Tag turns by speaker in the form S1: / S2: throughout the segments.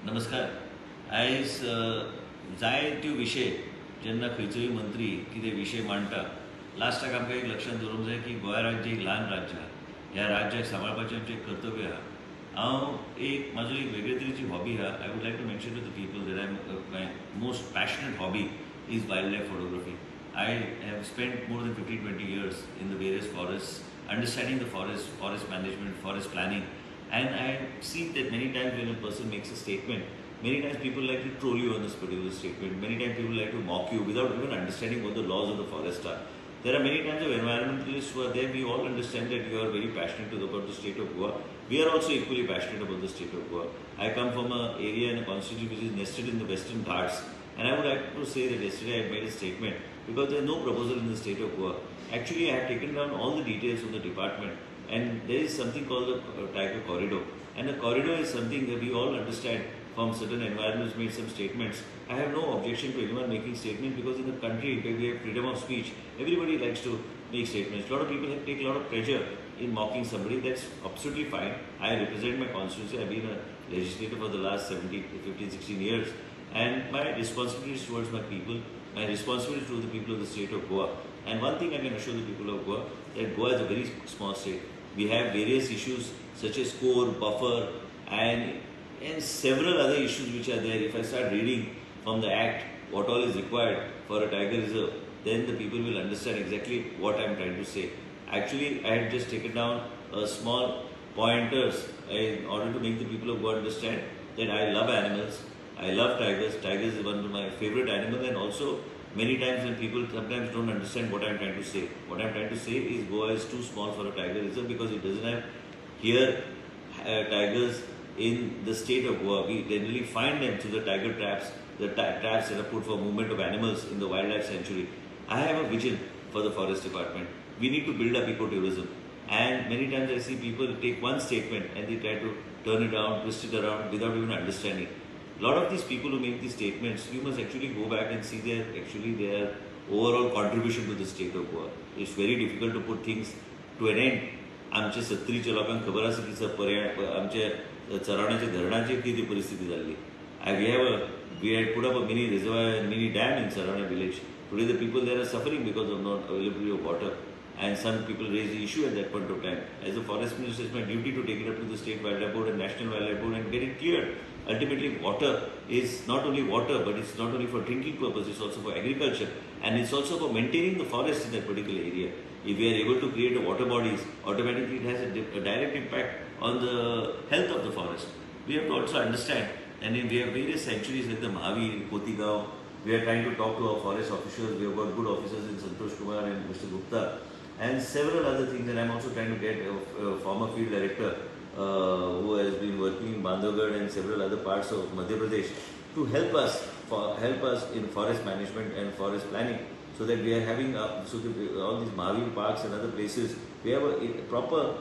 S1: नमस्कार. आयज जायत्यो विशय जेन्ना खंयचोय मंत्री कितें विशय मांडटा लास्टाक आमकां एक लक्षांत दवरूंक जाय की गोंय राज्य एक ल्हान राज्य आहा. ह्या राज्याक सांबाळपाचें आमचें एक कर्तव्य आहा. म्हजो एक वेगळे तरेची हॉबी आहा. I would like to mention to the people that my most passionate hobby is wildlife photography. I have spent more than 15-20 years in the various forests, understanding the forest management, forest planning, and I see that many times when a person makes a statement, many times people like to troll you on this particular statement. Many times people like to mock you without even understanding what the laws of the forest are. There are many times of environmentalists who are there. We all understand that you are very passionate about the state of Goa. We are also equally passionate about the state of Goa. I come from an area and a constituency which is nested in the Western Ghats. And I would like to say that yesterday I made a statement because there is no proposal in the state of Goa. Actually, I have taken down all the details from the department, and there is something called the Tiger Corridor. And the corridor is something that we all understand from certain environments made some statements. I have no objection to anyone making statements because in the country where we have freedom of speech, everybody likes to make statements. A lot of people take a lot of pleasure in mocking somebody. That's absolutely fine. I represent my constituency. I've been a legislator for the last 15, 16 years. And my responsibility is towards my people, my responsibility to the people of the state of Goa. And one thing I can assure the people of Goa, that Goa is a very small state. We have various issues such as core, buffer, and several other issues which are there. If I start reading from the Act what all is required for a tiger reserve, then the people will understand exactly what I am trying to say. Actually, I had just taken down a small pointers in order to make the people of Goa understand that I love animals. I love tigers. Tigers is one of my favorite animals, and also many times when people sometimes don't understand what I'm trying to say. What I'm trying to say is Goa is too small for a tiger reserve because it doesn't have here tigers in the state of Goa. We generally find them through the tiger traps, the traps that are put for movement of animals in the wildlife sanctuary. I have a vision for the forest department. We need to build up ecotourism. And many times I see people take one statement and they try to turn it around, twist it around without even understanding. A lot of these people who make these statements, you must actually go back and see their overall contribution to the state of Goa. It's very difficult to put things to an end. आमच्या सत्तरीच्या लोकांक खबर आसा की आमच्या चरावण्याच्या धरणाची किती परिस्थिती जाल्ली. We had put up a mini reservoir, mini dam in Sarana village. Today the people there are suffering because of not availability of water. And some people raised the issue at that point of time. As a forest minister, it's my duty to take it up to the state wildlife board and national wildlife board and get it cleared. Ultimately, water is not only water, but it's not only for drinking purpose, it's also for agriculture, and it's also for maintaining the forest in that particular area. If we are able to create a water bodies, automatically it has a direct impact on the health of the forest. We have to also understand, and we have various sanctuaries like the Mahavir, Kotigaon. We are trying to talk to our forest officials. We have got good officers in Santosh Kumar and Mr. Gupta, and several other things. And I'm also trying to get a former field director who has been working in Bandhavgarh and several other parts of Madhya Pradesh to help us in forest management and forest planning, so that we are having all these Mahavir parks and other places. We have a proper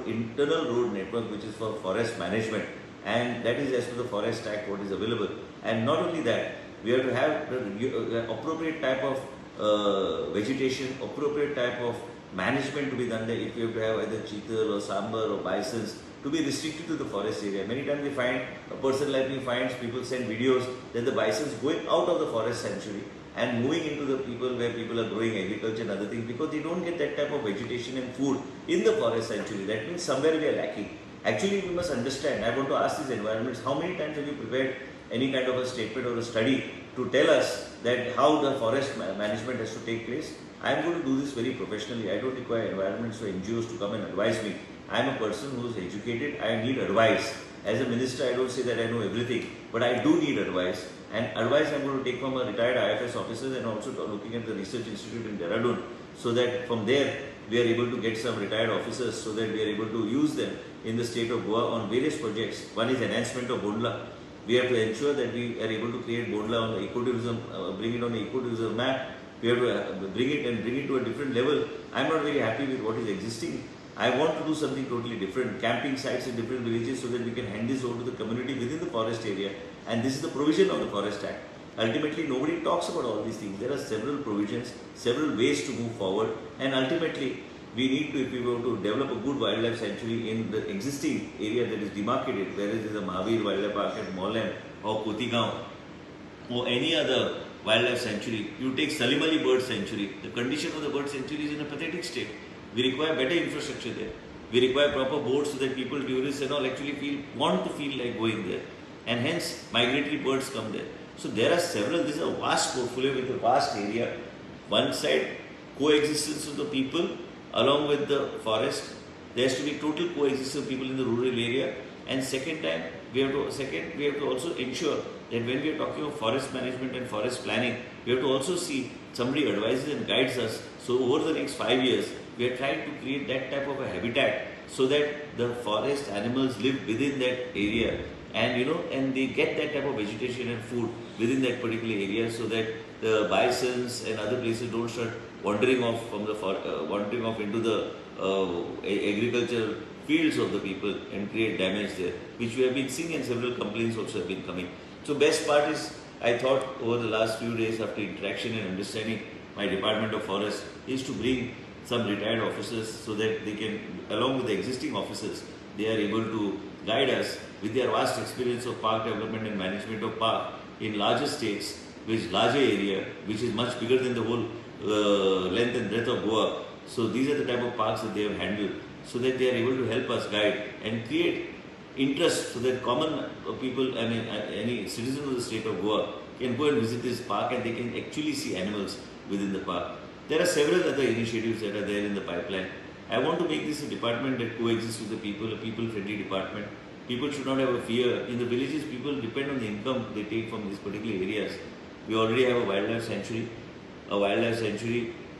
S1: internal road network which is for forest management, and that is as per the Forest Act what is available. And not only that, we have to have the appropriate type of vegetation, appropriate type of management to be done there. If you have to have either cheetal or sambar or bisons to be restricted to the forest area. Many times we find, a person like me finds people send videos that the bisons going out of the forest sanctuary and moving into the where people are growing agriculture and other things, because they don't get that type of vegetation and food in the forest sanctuary. That means somewhere we are lacking. Actually, we must understand. I want to ask these environments, how many times have you prepared any kind of a statement or a study to tell us that how the forest management has to take place? I am going to do this very professionally. I don't require environments or NGOs to come and advise me. I am a person who is educated. I need advice. As a minister, I don't say that I know everything, but I do need advice. And advice I am going to take from a retired IFS officers, and also looking at the research institute in Dehradun, so that from there we are able to get some retired officers, so that we are able to use them in the state of Goa on various projects. One is enhancement of Bondla. We have to ensure that we are able to create Bondla on the ecotourism, bring it on the ecotourism map. We have to bring it to a different level. I am not very happy with what is existing. I want to do something totally different, camping sites in different villages, so that we can hand this over to the community within the forest area. And this is the provision of the Forest Act. Ultimately, nobody talks about all these things. There are several provisions, several ways to move forward, and ultimately, we need to, if we were to develop a good wildlife sanctuary in the existing area that is demarcated, whether it is a Mahavir Wildlife Park at Mollem or Kotigaon or any other wildlife sanctuary, you take Salim Ali Bird Sanctuary, the condition of the bird sanctuary is in a pathetic state. We require better infrastructure there. We require proper boards so that people, tourists and all actually want to feel like going there. And hence, migratory birds come there. So there are several, this is a vast portfolio with a vast area. One side, coexistence of the people along with the forest. There has to be total coexistence of people in the rural area. And second, we have to also ensure that when we are talking of forest management and forest planning, we have to also see somebody advises and guides us. So over the next 5 years, we are trying to create that type of a habitat so that the forest animals live within that area and they get that type of vegetation and food within that particular area so that the bisons and other places don't start wandering off into the agricultural fields of the people and create damage there, which we have been seeing and several complaints also have been coming. So best part is, I thought over the last few days after interaction and understanding my Department of Forest is to bring some retired officers so that they can, along with the existing officers, they are able to guide us with their vast experience of park development and management of park in larger states, with larger area, which is much bigger than the whole length and breadth of Goa. So these are the type of parks that they have handled, so that they are able to help us guide and create interest so that common people, any citizen of the state of Goa can go and visit this park and they can actually see animals within the park. There are several other initiatives that are there in the pipeline. I want to make this a department that coexists with the people, a people-friendly department. People should not have a fear. In the villages, people depend on the income they take from these particular areas. We already have a wildlife sanctuary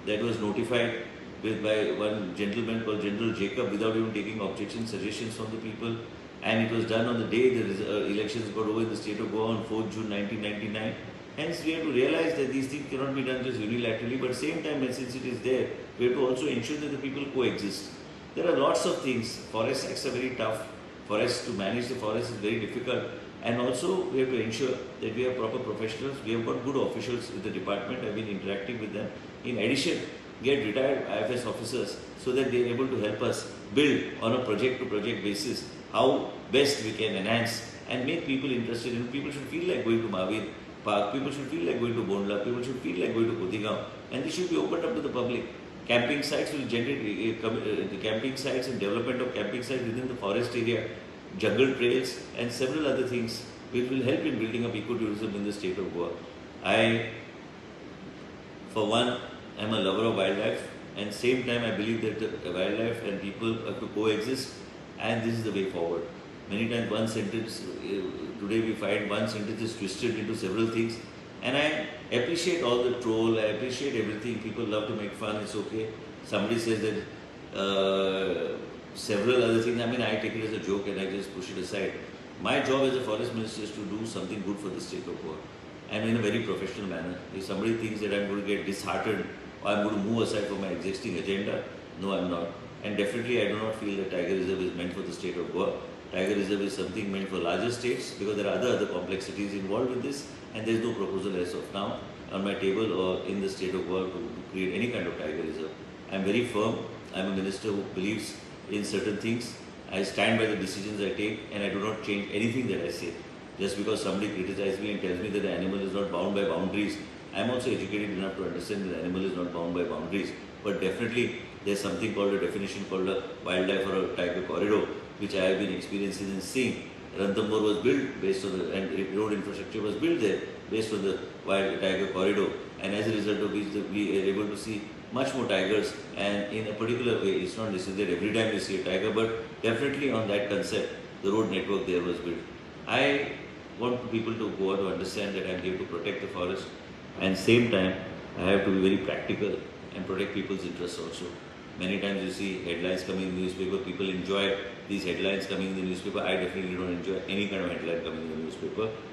S1: that was notified by one gentleman called General Jacob without even taking objections, suggestions from the people. And it was done on the day the elections got over in the state of Goa on 4th June 1999. Hence, we have to realize that these things cannot be done just unilaterally, but at the same time, since it is there, we have to also ensure that the people coexist. There are lots of things. Forest acts are very tough. To manage the forest is very difficult. And also, we have to ensure that we have proper professionals. We have got good officials with the department. I have been interacting with them. In addition, get retired IFS officers so that they are able to help us build on a project-to-project basis how best we can enhance and make people interested. And people should feel like going to Mahavir Park, people should feel like going to Bondla, people should feel like going to Kotigaon, and they should be opened up to the public. Camping sites will generate the camping sites and development of camping sites within the forest area, jungle trails, and several other things which will help in building up ecotourism in the state of Goa. I, for one, am a lover of wildlife, and same time I believe that the wildlife and people have to coexist, and this is the way forward. Many times one sentence, today we find one sentence is twisted into several things, and I appreciate all the troll, I appreciate everything, people love to make fun, it's okay. Somebody says that several other things, I take it as a joke and I just push it aside. My job as a forest minister is to do something good for the state of Goa, and in a very professional manner. If somebody thinks that I'm going to get disheartened or I'm going to move aside from my existing agenda, no, I'm not. And definitely I do not feel that Tiger Reserve is meant for the state of Goa. Tiger Reserve is something meant for larger states because there are other complexities involved with this, and there is no proposal as of now on my table or in the state of Goa to create any kind of Tiger Reserve. I am very firm. I am a minister who believes in certain things. I stand by the decisions I take, and I do not change anything that I say. Just because somebody criticizes me and tells me that the animal is not bound by boundaries, I am also educated enough to understand that the animal is not bound by boundaries. But definitely there is something called a definition called a wildlife or a tiger corridor, which I have been experiencing and seeing. Ranthambore was built based on and road infrastructure was built there based on the wild tiger corridor, and as a result of which we are able to see much more tigers, and in a particular way. It's not necessary that every time we see a tiger, but definitely on that concept, the road network there was built. I want people to go out to understand that I am here to protect the forest, and same time I have to be very practical and protect people's interests also. Many times you see headlines coming in the newspaper, people enjoy these headlines coming in the newspaper. I definitely don't enjoy any kind of headline coming in the newspaper.